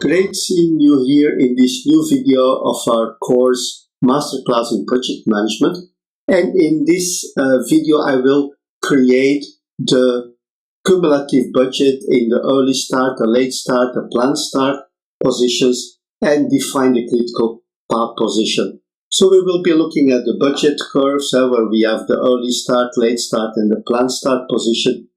Great seeing you here in this new video of our course Masterclass in Project Management. And in this video I will create the cumulative budget in the early start, the late start, the planned start positions and define the critical path position. So we will be looking at the budget curves where we have the early start, late start and the planned start position.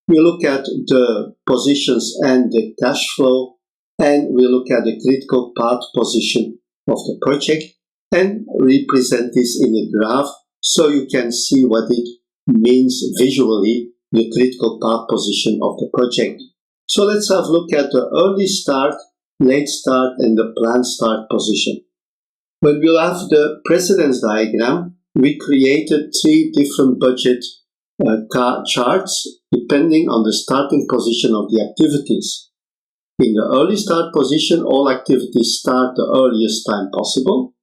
We look at the positions and the cash flow, and we look at the critical path position of the project and represent this in a graph so you can see what it means visually, the critical path position of the project. So let's have a look at the early start, late start and the planned start position. When we'll have the precedence diagram, we created three different budget charts depending on the starting position of the activities. In the early start position, all activities start the earliest time possible.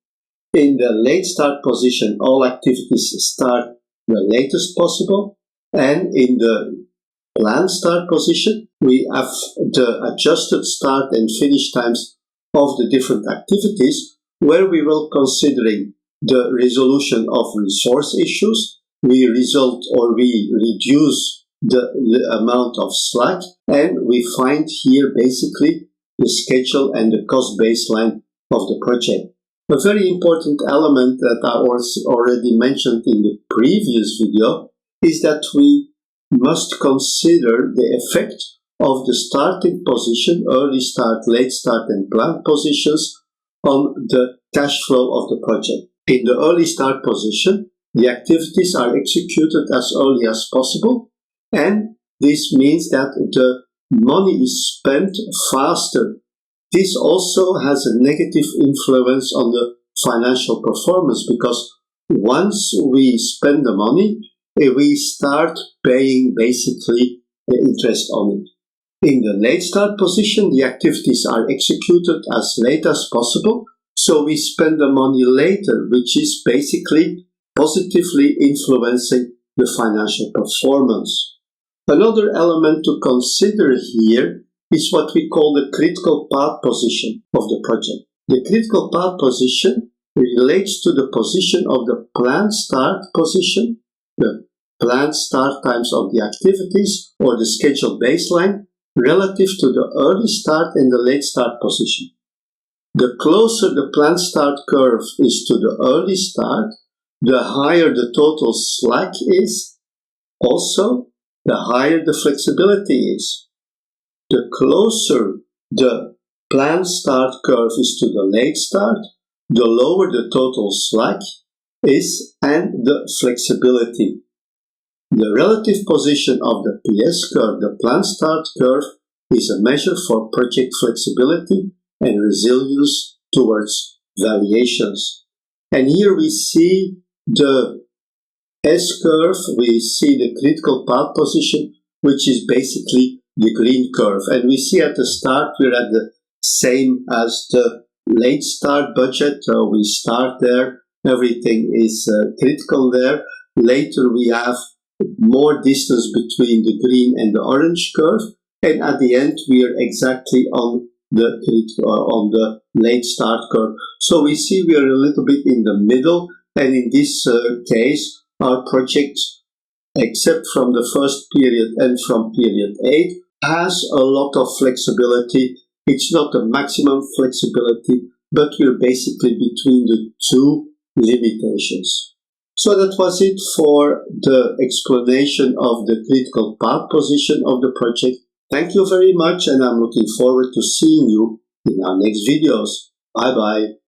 In the late start position, all activities start the latest possible. And in the planned start position, we have the adjusted start and finish times of the different activities, where we will considering the resolution of resource issues. We reduce the amount of slack, and we find here basically the schedule and the cost baseline of the project. A very important element that I already mentioned in the previous video is that we must consider the effect of the starting position, early start, late start and planned positions on the cash flow of the project. In the early start position, the activities are executed as early as possible, and this means that the money is spent faster. This also has a negative influence on the financial performance, because once we spend the money, we start paying basically the interest on it. In the late start position, the activities are executed as late as possible, so we spend the money later, which is basically positively influencing the financial performance. Another element to consider here is what we call the critical path position of the project. The critical path position relates to the position of the planned start position, the planned start times of the activities or the schedule baseline relative to the early start and the late start position. The closer the planned start curve is to the early start, the higher the total slack is, also the higher the flexibility is. The closer the planned start curve is to the late start, the lower the total slack is and the flexibility. The relative position of the PS curve, the planned start curve, is a measure for project flexibility and resilience towards variations. And here we see the S-curve, we see the critical path position, which is basically the green curve. And we see at the start we're at the same as the late start budget. We start there, everything is critical there. Later we have more distance between the green and the orange curve. And at the end we are exactly on the late start curve. So we see we are a little bit in the middle. And in this case, our project, except from the first period and from period 8, has a lot of flexibility. It's not the maximum flexibility, but we're basically between the two limitations. So that was it for the explanation of the critical path position of the project. Thank you very much, and I'm looking forward to seeing you in our next videos. Bye bye.